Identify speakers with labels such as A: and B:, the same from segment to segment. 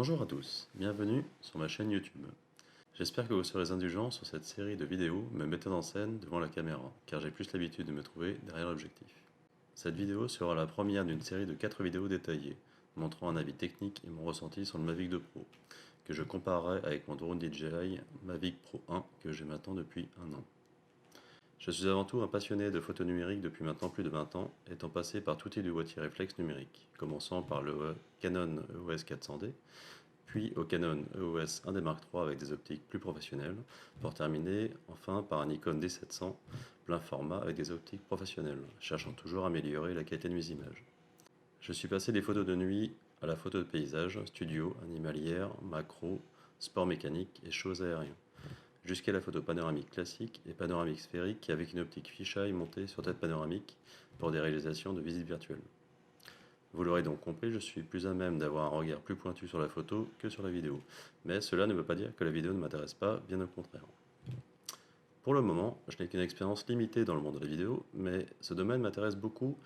A: Bonjour à tous, bienvenue sur ma chaîne YouTube. J'espère que vous serez indulgents sur cette série de vidéos me mettant en scène devant la caméra, car j'ai plus l'habitude de me trouver derrière l'objectif. Cette vidéo sera la première d'une série de 4 vidéos détaillées, montrant un avis technique et mon ressenti sur le Mavic 2 Pro, que je comparerai avec mon drone DJI Mavic Pro 1 que j'ai maintenant depuis un an. Je suis avant tout un passionné de photo numérique depuis maintenant plus de 20 ans, étant passé par tout type de boîtier réflexe numérique, commençant par le Canon EOS 400D, puis au Canon EOS 1D Mark III avec des optiques plus professionnelles, pour terminer enfin par un Nikon D700 plein format avec des optiques professionnelles, cherchant toujours à améliorer la qualité de mes images. Je suis passé des photos de nuit à la photo de paysage, studio, animalière, macro, sport mécanique et choses aériennes, jusqu'à la photo panoramique classique et panoramique sphérique avec une optique fisheye montée sur tête panoramique pour des réalisations de visites virtuelles. Vous l'aurez donc compris, je suis plus à même d'avoir un regard plus pointu sur la photo que sur la vidéo. Mais cela ne veut pas dire que la vidéo ne m'intéresse pas, bien au contraire. Pour le moment, je n'ai qu'une expérience limitée dans le monde de la vidéo, mais ce domaine m'intéresse beaucoup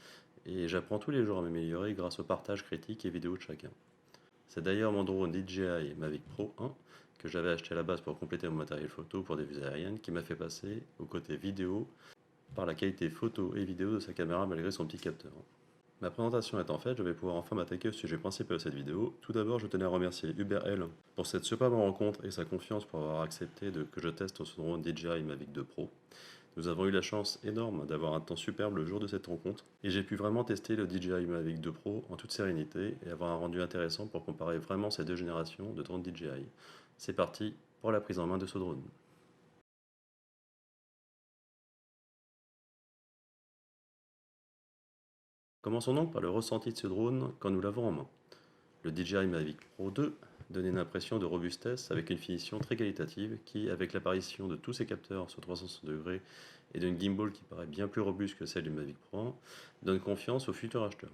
A: et j'apprends tous les jours à m'améliorer grâce au partage critique et vidéo de chacun. C'est d'ailleurs mon drone DJI Mavic Pro 1 que j'avais acheté à la base pour compléter mon matériel photo pour des vues aériennes qui m'a fait passer au côté vidéo par la qualité photo et vidéo de sa caméra malgré son petit capteur. Ma présentation étant faite, je vais pouvoir enfin m'attaquer au sujet principal de cette vidéo. Tout d'abord, je tenais à remercier Hubert L pour cette superbe rencontre et sa confiance pour avoir accepté que je teste son drone DJI Mavic 2 Pro. Nous avons eu la chance énorme d'avoir un temps superbe le jour de cette rencontre et j'ai pu vraiment tester le DJI Mavic 2 Pro en toute sérénité et avoir un rendu intéressant pour comparer vraiment ces deux générations de drones DJI. C'est parti pour la prise en main de ce drone. Commençons donc par le ressenti de ce drone quand nous l'avons en main. Le DJI Mavic Pro 2 donnait une impression de robustesse avec une finition très qualitative qui, avec l'apparition de tous ses capteurs sur 360 degrés et d'une gimbal qui paraît bien plus robuste que celle du Mavic Pro 1, donne confiance aux futurs acheteurs.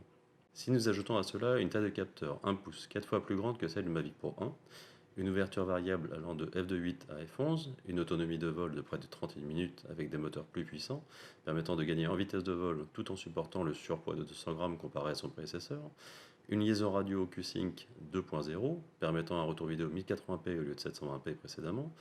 A: Si nous ajoutons à cela une taille de capteur 1 pouce 4 fois plus grande que celle du Mavic Pro 1, une ouverture variable allant de f2.8 à f11, une autonomie de vol de près de 31 minutes avec des moteurs plus puissants, permettant de gagner en vitesse de vol tout en supportant le surpoids de 200 grammes comparé à son prédécesseur, une liaison radio Q-Sync 2.0 permettant un retour vidéo 1080p au lieu de 720p précédemment,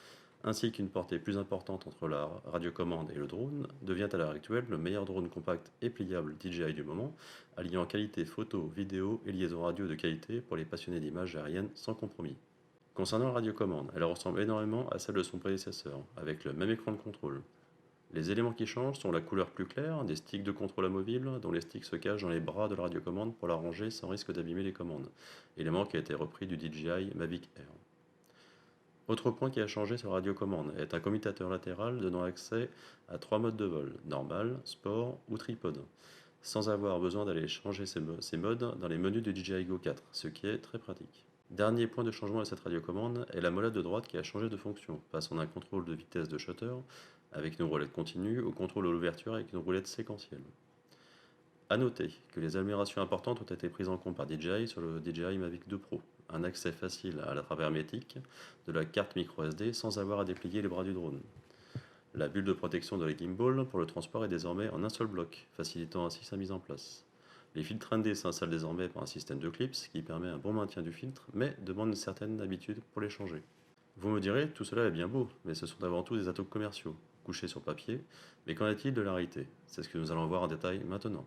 A: ainsi qu'une portée plus importante entre la radiocommande et le drone, devient à l'heure actuelle le meilleur drone compact et pliable DJI du moment, alliant qualité photo, vidéo et liaison radio de qualité pour les passionnés d'images aériennes sans compromis. Concernant la radiocommande, elle ressemble énormément à celle de son prédécesseur, avec le même écran de contrôle. Les éléments qui changent sont la couleur plus claire, des sticks de contrôle amovibles, dont les sticks se cachent dans les bras de la radiocommande pour la ranger sans risque d'abîmer les commandes, élément qui a été repris du DJI Mavic Air. Autre point qui a changé sur la radiocommande est un commutateur latéral donnant accès à 3 modes de vol, normal, sport ou tripode, sans avoir besoin d'aller changer ces modes dans les menus du DJI Go 4, ce qui est très pratique. Dernier point de changement de cette radiocommande est la molette de droite qui a changé de fonction, passant d'un contrôle de vitesse de shutter avec une roulette continue au contrôle de l'ouverture avec une roulette séquentielle. A noter que les améliorations importantes ont été prises en compte par DJI sur le DJI Mavic 2 Pro, un accès facile à la travers hermétique de la carte micro SD sans avoir à déplier les bras du drone. La bulle de protection de la gimbal pour le transport est désormais en un seul bloc, facilitant ainsi sa mise en place. Les filtres ND s'installent désormais par un système de clips qui permet un bon maintien du filtre, mais demande une certaine habitude pour les changer. Vous me direz, tout cela est bien beau, mais ce sont avant tout des atomes commerciaux, couchés sur papier, mais qu'en est-il de la réalité? C'est ce que nous allons voir en détail maintenant.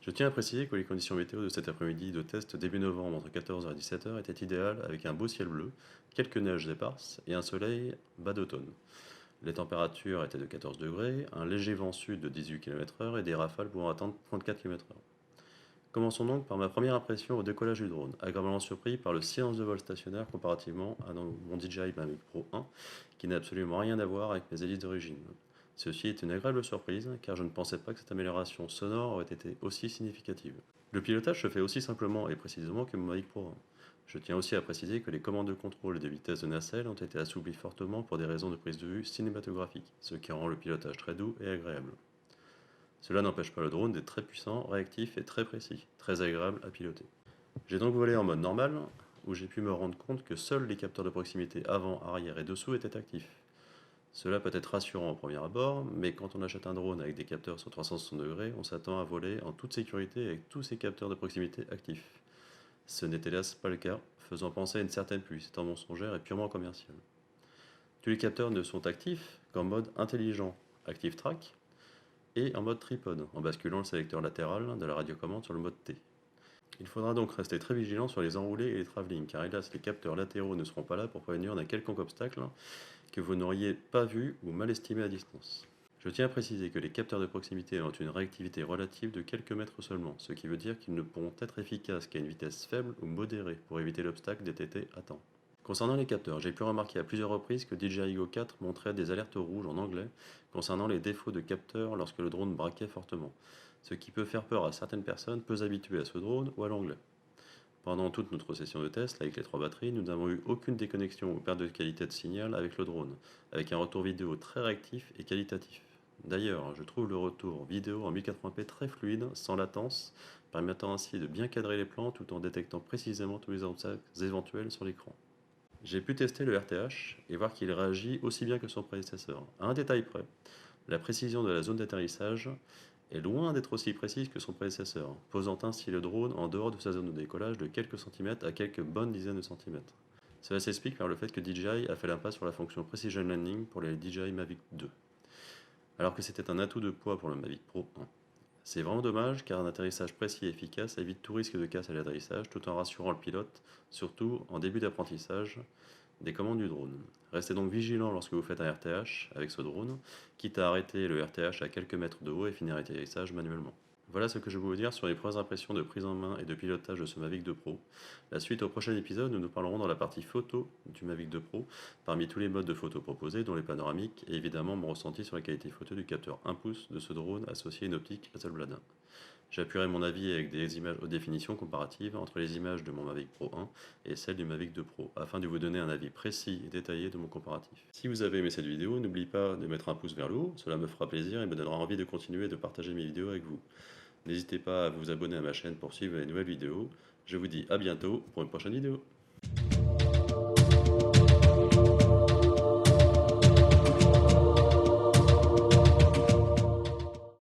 A: Je tiens à préciser que les conditions météo de cet après-midi de test début novembre entre 14h et 17h étaient idéales avec un beau ciel bleu, quelques neiges éparses et un soleil bas d'automne. Les températures étaient de 14 degrés, un léger vent sud de 18 km/h et des rafales pouvant atteindre 34 km/h. Commençons donc par ma première impression au décollage du drone, agréablement surpris par le silence de vol stationnaire comparativement à mon DJI Mavic Pro 1, qui n'a absolument rien à voir avec mes hélices d'origine. Ceci est une agréable surprise, car je ne pensais pas que cette amélioration sonore aurait été aussi significative. Le pilotage se fait aussi simplement et précisément que mon Mavic Pro 1. Je tiens aussi à préciser que les commandes de contrôle et de vitesse de nacelle ont été assouplies fortement pour des raisons de prise de vue cinématographique, ce qui rend le pilotage très doux et agréable. Cela n'empêche pas le drone d'être très puissant, réactif et très précis, très agréable à piloter. J'ai donc volé en mode normal, où j'ai pu me rendre compte que seuls les capteurs de proximité avant, arrière et dessous étaient actifs. Cela peut être rassurant au premier abord, mais quand on achète un drone avec des capteurs sur 360 degrés, on s'attend à voler en toute sécurité avec tous ces capteurs de proximité actifs. Ce n'est hélas pas le cas, faisant penser à une certaine publicité mensongère et purement commerciale. Tous les capteurs ne sont actifs qu'en mode intelligent, Active Track, et en mode tripode, en basculant le sélecteur latéral de la radiocommande sur le mode T. Il faudra donc rester très vigilant sur les enroulés et les travelling, car hélas les capteurs latéraux ne seront pas là pour prévenir d'un quelconque obstacle que vous n'auriez pas vu ou mal estimé à distance. Je tiens à préciser que les capteurs de proximité ont une réactivité relative de quelques mètres seulement, ce qui veut dire qu'ils ne pourront être efficaces qu'à une vitesse faible ou modérée pour éviter l'obstacle détecté à temps. Concernant les capteurs, j'ai pu remarquer à plusieurs reprises que DJI Go 4 montrait des alertes rouges en anglais concernant les défauts de capteurs lorsque le drone braquait fortement, ce qui peut faire peur à certaines personnes peu habituées à ce drone ou à l'anglais. Pendant toute notre session de test avec les 3 batteries, nous n'avons eu aucune déconnexion ou perte de qualité de signal avec le drone, avec un retour vidéo très réactif et qualitatif. D'ailleurs, je trouve le retour vidéo en 1080p très fluide, sans latence, permettant ainsi de bien cadrer les plans tout en détectant précisément tous les obstacles éventuels sur l'écran. J'ai pu tester le RTH et voir qu'il réagit aussi bien que son prédécesseur. À un détail près, la précision de la zone d'atterrissage est loin d'être aussi précise que son prédécesseur, posant ainsi le drone en dehors de sa zone de décollage de quelques centimètres à quelques bonnes dizaines de centimètres. Cela s'explique par le fait que DJI a fait l'impasse sur la fonction Precision Landing pour les DJI Mavic 2, alors que c'était un atout de poids pour le Mavic Pro 1. C'est vraiment dommage car un atterrissage précis et efficace évite tout risque de casse à l'atterrissage tout en rassurant le pilote, surtout en début d'apprentissage des commandes du drone. Restez donc vigilant lorsque vous faites un RTH avec ce drone, quitte à arrêter le RTH à quelques mètres de haut et finir l'atterrissage manuellement. Voilà ce que je voulais vous dire sur les premières impressions de prise en main et de pilotage de ce Mavic 2 Pro. La suite au prochain épisode, nous parlerons dans la partie photo du Mavic 2 Pro, parmi tous les modes de photo proposés, dont les panoramiques, et évidemment mon ressenti sur la qualité photo du capteur 1 pouce de ce drone associé à une optique Hasselblad. J'appuierai mon avis avec des images haute définition comparatives entre les images de mon Mavic Pro 1 et celles du Mavic 2 Pro, afin de vous donner un avis précis et détaillé de mon comparatif. Si vous avez aimé cette vidéo, n'oubliez pas de mettre un pouce vers le haut, cela me fera plaisir et me donnera envie de continuer de partager mes vidéos avec vous. N'hésitez pas à vous abonner à ma chaîne pour suivre les nouvelles vidéos. Je vous dis à bientôt pour une prochaine vidéo.